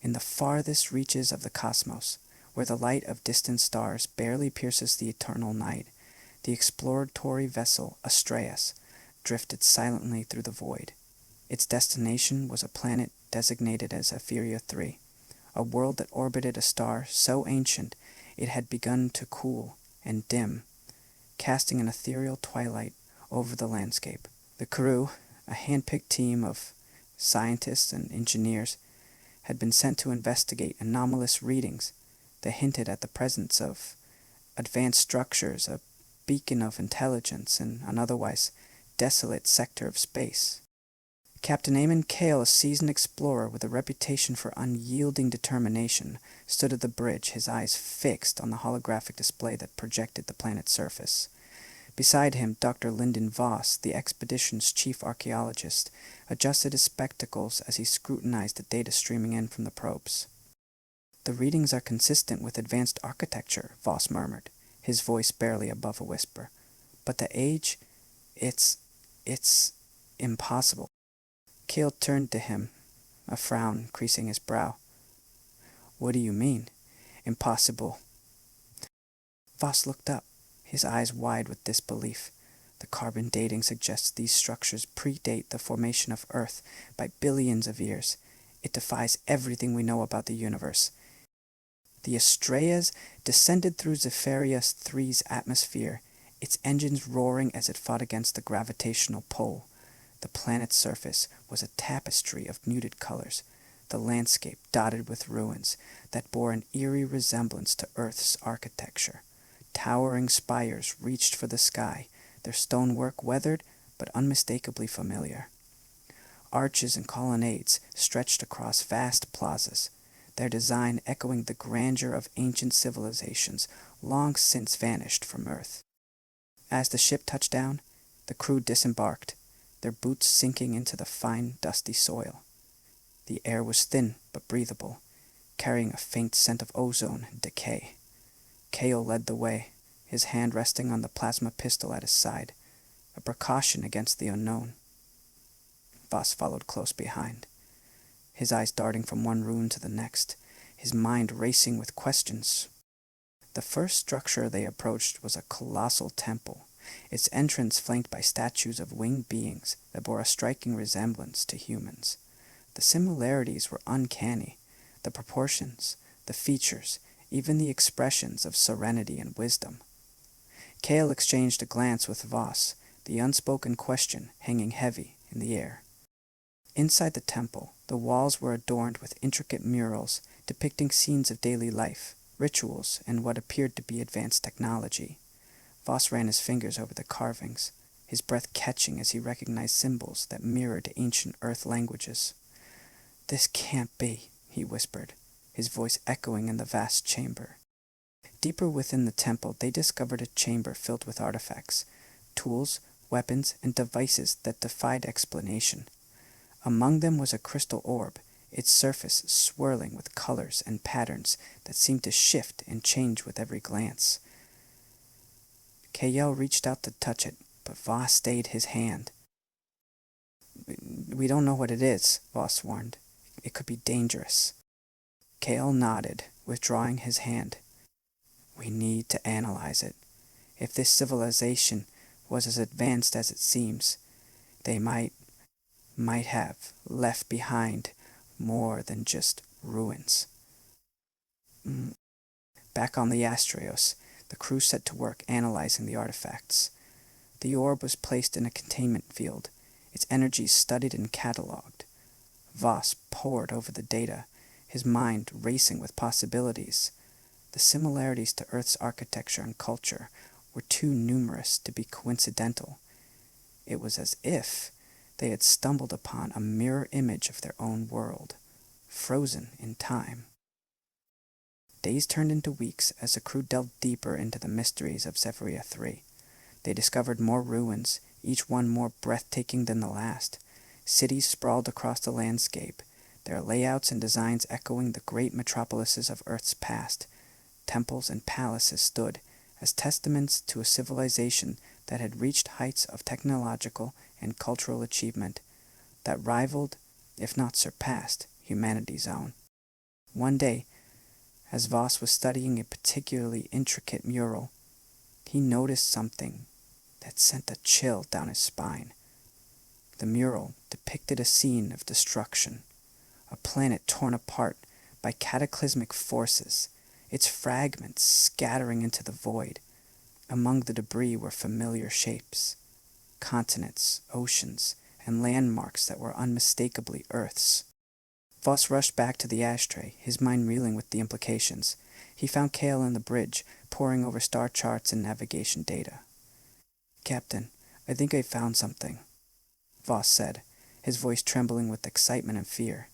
in the farthest reaches of the cosmos, where the light of distant stars barely pierces the eternal night, the exploratory vessel Astraeus drifted silently through the void. Its destination was a planet designated as HFY 3, a world that orbited a star so ancient it had begun to cool and dim, casting an ethereal twilight over the landscape. The crew, a hand-picked team of scientists and engineers, had been sent to investigate anomalous readings that hinted at the presence of advanced structures, a beacon of intelligence in an otherwise desolate sector of space. Captain Eamon Cale, a seasoned explorer with a reputation for unyielding determination, stood at the bridge, his eyes fixed on the holographic display that projected the planet's surface. Beside him, Dr. Lyndon Voss, the expedition's chief archaeologist, adjusted his spectacles as he scrutinized the data streaming in from the probes. "The readings are consistent with advanced architecture," Voss murmured, his voice barely above a whisper. "But the age, it's impossible." Cale turned to him, a frown creasing his brow. "What do you mean, impossible?" Voss looked up, his eyes wide with disbelief. "The carbon dating suggests these structures predate the formation of Earth by billions of years. It defies everything we know about the universe. The Astraeus descended through HFY 3's atmosphere, its engines roaring as it fought against the gravitational pull. The planet's surface was a tapestry of muted colors, the landscape dotted with ruins that bore an eerie resemblance to Earth's architecture. Towering spires reached for the sky, their stonework weathered but unmistakably familiar. Arches and colonnades stretched across vast plazas, their design echoing the grandeur of ancient civilizations long since vanished from Earth. As the ship touched down, the crew disembarked, their boots sinking into the fine, dusty soil. The air was thin but breathable, carrying a faint scent of ozone and decay. Cale led the way, his hand resting on the plasma pistol at his side, a precaution against the unknown. Voss followed close behind, his eyes darting from one ruin to the next, his mind racing with questions. The first structure they approached was a colossal temple, its entrance flanked by statues of winged beings that bore a striking resemblance to humans. The similarities were uncanny, the proportions, the features, even the expressions of serenity and wisdom. Cale exchanged a glance with Voss, the unspoken question hanging heavy in the air. Inside the temple, the walls were adorned with intricate murals depicting scenes of daily life, rituals, and what appeared to be advanced technology. Voss ran his fingers over the carvings, his breath catching as he recognized symbols that mirrored ancient Earth languages. "This can't be," he whispered, his voice echoing in the vast chamber. Deeper within the temple, they discovered a chamber filled with artifacts, tools, weapons, and devices that defied explanation. Among them was a crystal orb, its surface swirling with colors and patterns that seemed to shift and change with every glance. Cale reached out to touch it, but Voss stayed his hand. "We don't know what it is," Voss warned. "It could be dangerous." Cale nodded, withdrawing his hand. "We need to analyze it. If this civilization was as advanced as it seems, they might have left behind more than just ruins." Back on the Astraeus, the crew set to work analyzing the artifacts. The orb was placed in a containment field, its energies studied and catalogued. Voss pored over the data, his mind racing with possibilities. The similarities to Earth's architecture and culture were too numerous to be coincidental. It was as if they had stumbled upon a mirror image of their own world, frozen in time. Days turned into weeks as the crew delved deeper into the mysteries of HFY 3. They discovered more ruins, each one more breathtaking than the last. Cities sprawled across the landscape, their layouts and designs echoing the great metropolises of Earth's past. Temples and palaces stood as testaments to a civilization that had reached heights of technological and cultural achievement that rivaled, if not surpassed, humanity's own. One day, as Voss was studying a particularly intricate mural, he noticed something that sent a chill down his spine. The mural depicted a scene of destruction, a planet torn apart by cataclysmic forces, its fragments scattering into the void. Among the debris were familiar shapes, continents, oceans, and landmarks that were unmistakably Earth's. Voss rushed back to the ashtray, his mind reeling with the implications. He found Cale on the bridge, poring over star charts and navigation data. "Captain, I think I found something," Voss said, his voice trembling with excitement and fear.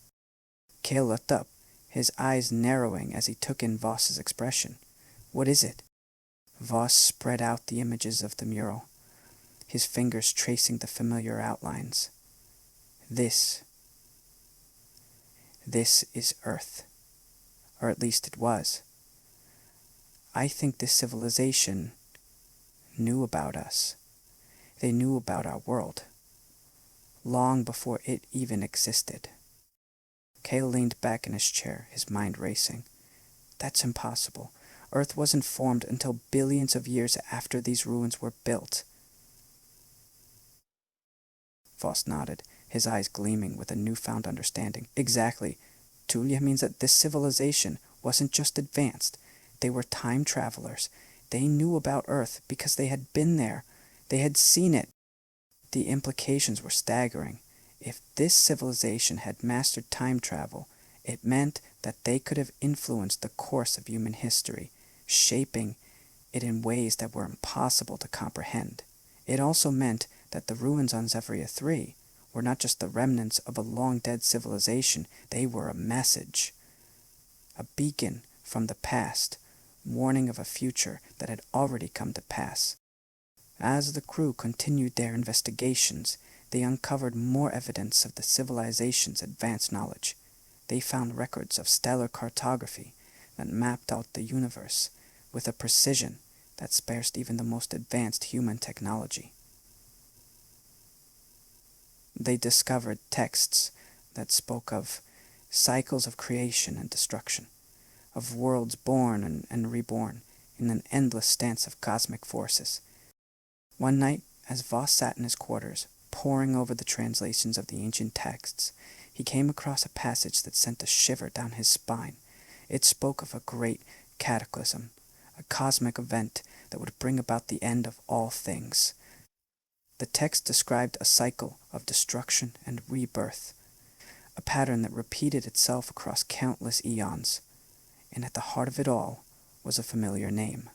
Cale looked up, his eyes narrowing as he took in Voss's expression. "What is it?" Voss spread out the images of the mural, his fingers tracing the familiar outlines. This is Earth. Or at least it was. I think this civilization knew about us. They knew about our world, long before it even existed. Cale leaned back in his chair, his mind racing. That's impossible. Earth wasn't formed until billions of years after these ruins were built. Voss nodded, his eyes gleaming with a newfound understanding. Exactly. Tulia means that this civilization wasn't just advanced. They were time travelers. They knew about Earth because they had been there. They had seen it. The implications were staggering. If this civilization had mastered time travel, it meant that they could have influenced the course of human history, shaping it in ways that were impossible to comprehend. It also meant that the ruins on Zephyria 3 were not just the remnants of a long-dead civilization, they were a message. A beacon from the past, warning of a future that had already come to pass. As the crew continued their investigations, they uncovered more evidence of the civilization's advanced knowledge. They found records of stellar cartography that mapped out the universe with a precision that surpassed even the most advanced human technology. They discovered texts that spoke of cycles of creation and destruction, of worlds born and reborn in an endless dance of cosmic forces. One night, as Voss sat in his quarters, poring over the translations of the ancient texts, he came across a passage that sent a shiver down his spine. It spoke of a great cataclysm, a cosmic event that would bring about the end of all things. The text described a cycle of destruction and rebirth, a pattern that repeated itself across countless eons, and at the heart of it all was a familiar name: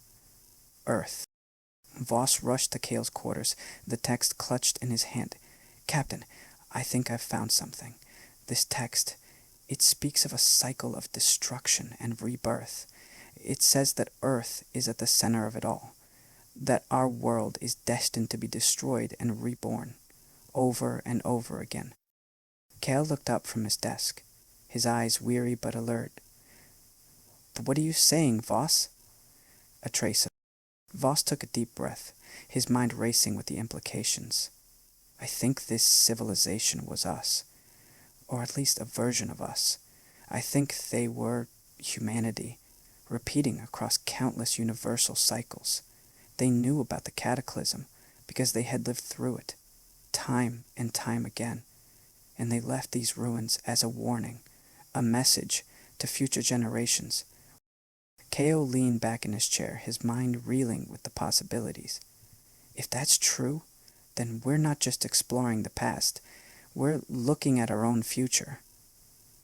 Earth. Voss rushed to Cale's quarters, the text clutched in his hand. "Captain, I think I've found something. This text, it speaks of a cycle of destruction and rebirth. It says that Earth is at the center of it all, that our world is destined to be destroyed and reborn, over and over again." Cale looked up from his desk, his eyes weary but alert. "But what are you saying, Voss?" A trace of Voss took a deep breath, his mind racing with the implications. "I think this civilization was us, or at least a version of us. I think they were humanity, repeating across countless universal cycles. They knew about the cataclysm because they had lived through it, time and time again, and they left these ruins as a warning, a message to future generations." Cale leaned back in his chair, his mind reeling with the possibilities. If that's true, then we're not just exploring the past, we're looking at our own future.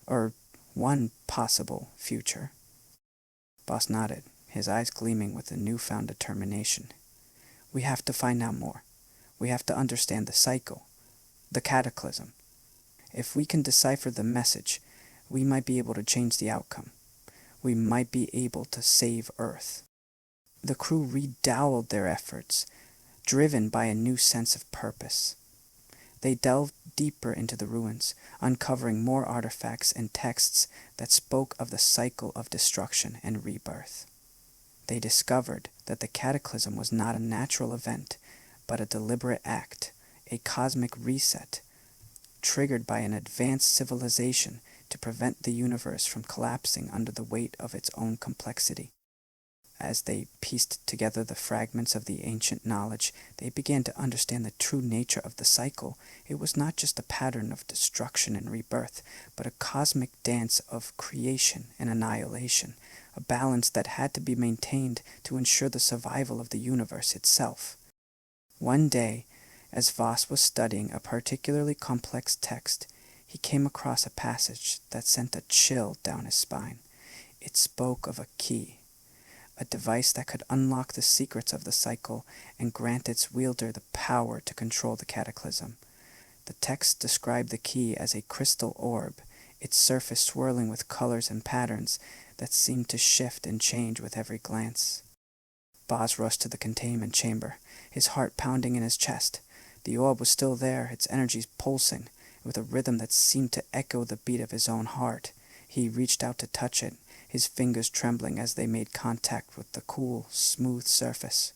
Or one possible future. Voss nodded, his eyes gleaming with a newfound determination. "We have to find out more. We have to understand the cycle, the cataclysm. If we can decipher the message, we might be able to change the outcome. We might be able to save Earth." The crew redoubled their efforts, driven by a new sense of purpose. They delved deeper into the ruins, uncovering more artifacts and texts that spoke of the cycle of destruction and rebirth. They discovered that the cataclysm was not a natural event, but a deliberate act, a cosmic reset, triggered by an advanced civilization to prevent the universe from collapsing under the weight of its own complexity. As they pieced together the fragments of the ancient knowledge, they began to understand the true nature of the cycle. It was not just a pattern of destruction and rebirth, but a cosmic dance of creation and annihilation, a balance that had to be maintained to ensure the survival of the universe itself. One day, as Voss was studying a particularly complex text, he came across a passage that sent a chill down his spine. It spoke of a key, a device that could unlock the secrets of the cycle and grant its wielder the power to control the cataclysm. The text described the key as a crystal orb, its surface swirling with colors and patterns that seemed to shift and change with every glance. Boz rushed to the containment chamber, his heart pounding in his chest. The orb was still there, its energies pulsing, with a rhythm that seemed to echo the beat of his own heart. He reached out to touch it, his fingers trembling as they made contact with the cool, smooth surface.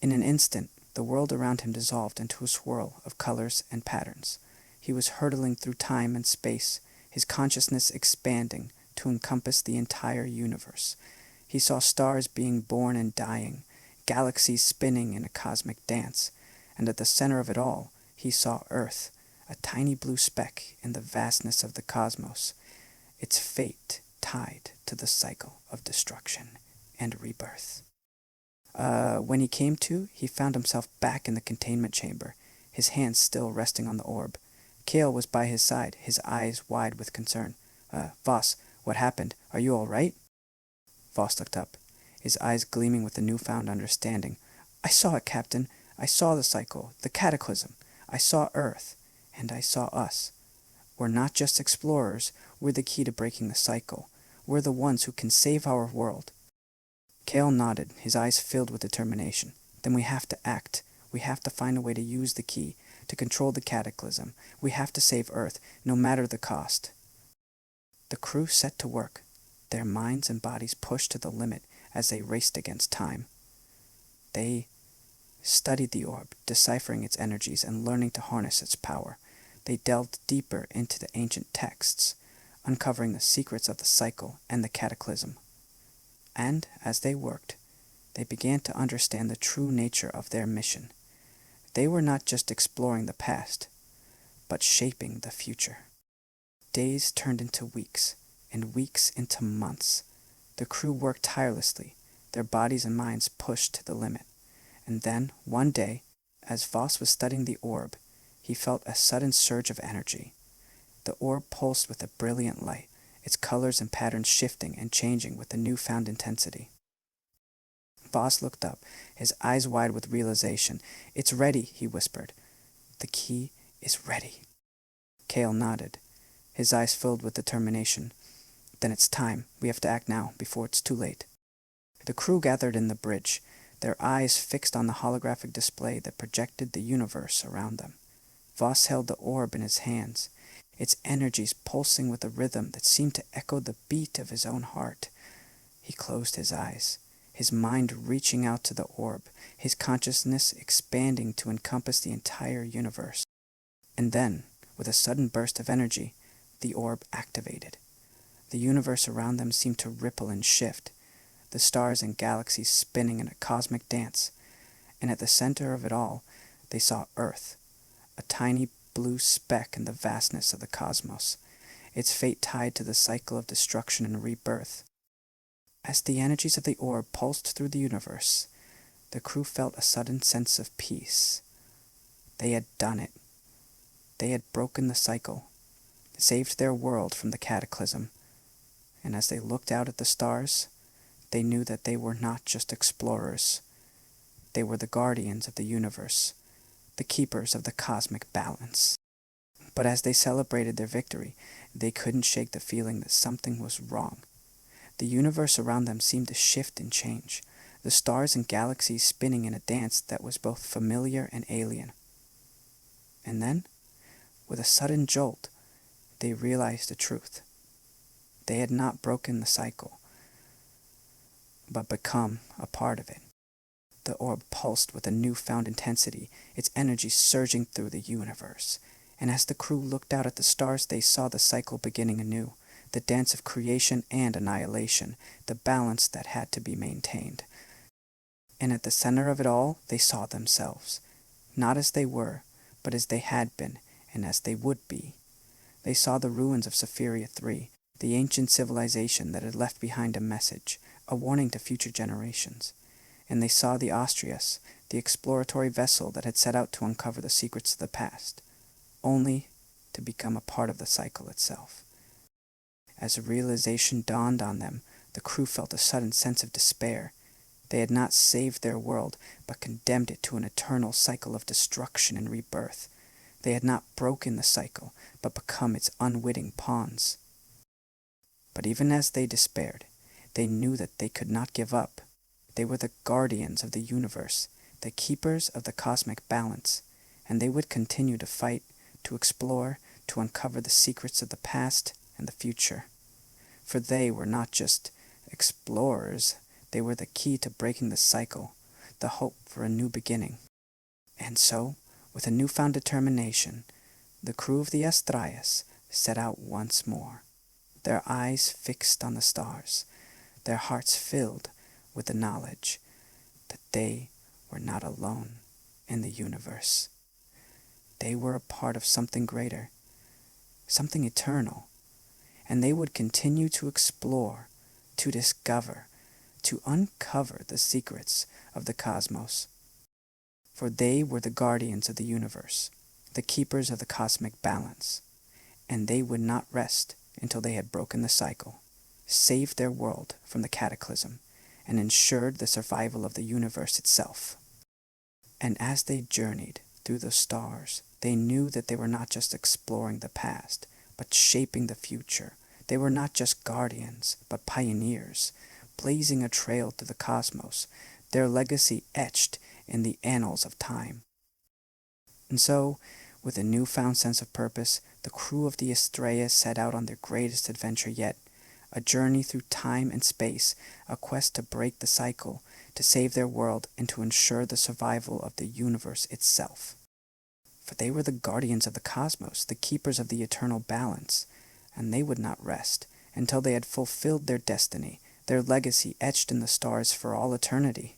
In an instant, the world around him dissolved into a swirl of colors and patterns. He was hurtling through time and space, his consciousness expanding to encompass the entire universe. He saw stars being born and dying, galaxies spinning in a cosmic dance, and at the center of it all, he saw Earth, a tiny blue speck in the vastness of the cosmos, its fate tied to the cycle of destruction and rebirth. When he came to, he found himself back in the containment chamber, his hands still resting on the orb. Kale was by his side, his eyes wide with concern. Voss, what happened? Are you all right? Voss looked up, his eyes gleaming with a newfound understanding. I saw it, Captain. I saw the cycle, the cataclysm. I saw Earth, and I saw us. We're not just explorers, we're the key to breaking the cycle. We're the ones who can save our world. Kale nodded, his eyes filled with determination. Then we have to act. We have to find a way to use the key, to control the cataclysm. We have to save Earth, no matter the cost. The crew set to work, their minds and bodies pushed to the limit as they raced against time. They studied the orb, deciphering its energies and learning to harness its power. They delved deeper into the ancient texts, uncovering the secrets of the cycle and the cataclysm. And as they worked, they began to understand the true nature of their mission. They were not just exploring the past, but shaping the future. Days turned into weeks, and weeks into months. The crew worked tirelessly, their bodies and minds pushed to the limit. And then, one day, as Voss was studying the orb, he felt a sudden surge of energy. The orb pulsed with a brilliant light, its colors and patterns shifting and changing with a newfound intensity. Voss looked up, his eyes wide with realization. It's ready, he whispered. The key is ready. Kale nodded, his eyes filled with determination. Then it's time. We have to act now, before it's too late. The crew gathered in the bridge, their eyes fixed on the holographic display that projected the universe around them. Voss held the orb in his hands, its energies pulsing with a rhythm that seemed to echo the beat of his own heart. He closed his eyes, his mind reaching out to the orb, his consciousness expanding to encompass the entire universe. And then, with a sudden burst of energy, the orb activated. The universe around them seemed to ripple and shift, the stars and galaxies spinning in a cosmic dance. And at the center of it all, they saw Earth, a tiny blue speck in the vastness of the cosmos, its fate tied to the cycle of destruction and rebirth. As the energies of the orb pulsed through the universe, the crew felt a sudden sense of peace. They had done it. They had broken the cycle, saved their world from the cataclysm, and as they looked out at the stars, they knew that they were not just explorers. They were the guardians of the universe, the keepers of the cosmic balance. But as they celebrated their victory, they couldn't shake the feeling that something was wrong. The universe around them seemed to shift and change, the stars and galaxies spinning in a dance that was both familiar and alien. And then, with a sudden jolt, they realized the truth. They had not broken the cycle, but become a part of it. The orb pulsed with a newfound intensity, its energy surging through the universe, And as the crew looked out at the stars, they saw the cycle beginning anew, the dance of creation and annihilation, the balance that had to be maintained. And at the center of it all, they saw themselves, not as they were, but as they had been, and as they would be. They saw the ruins of Sapphira 3, the ancient civilization that had left behind a message, a warning to future generations. And they saw the Astraeus, the exploratory vessel that had set out to uncover the secrets of the past, only to become a part of the cycle itself. As a realization dawned on them, the crew felt a sudden sense of despair. They had not saved their world, but condemned it to an eternal cycle of destruction and rebirth. They had not broken the cycle, but become its unwitting pawns. But even as they despaired, they knew that they could not give up. They were the guardians of the universe, the keepers of the cosmic balance, and they would continue to fight, to explore, to uncover the secrets of the past and the future. For they were not just explorers, they were the key to breaking the cycle, the hope for a new beginning. And so, with a newfound determination, the crew of the Astraeus set out once more, their eyes fixed on the stars, their hearts filled with the knowledge that they were not alone in the universe. They were a part of something greater, something eternal, and they would continue to explore, to discover, to uncover the secrets of the cosmos. For they were the guardians of the universe, the keepers of the cosmic balance, and they would not rest until they had broken the cycle, saved their world from the cataclysm, and ensured the survival of the universe itself. And as they journeyed through the stars, they knew that they were not just exploring the past, but shaping the future. They were not just guardians, but pioneers, blazing a trail through the cosmos, their legacy etched in the annals of time. And so, with a newfound sense of purpose, the crew of the Astraeus set out on their greatest adventure yet, a journey through time and space, a quest to break the cycle, to save their world, and to ensure the survival of the universe itself. For they were the guardians of the cosmos, the keepers of the eternal balance, and they would not rest until they had fulfilled their destiny, their legacy etched in the stars for all eternity.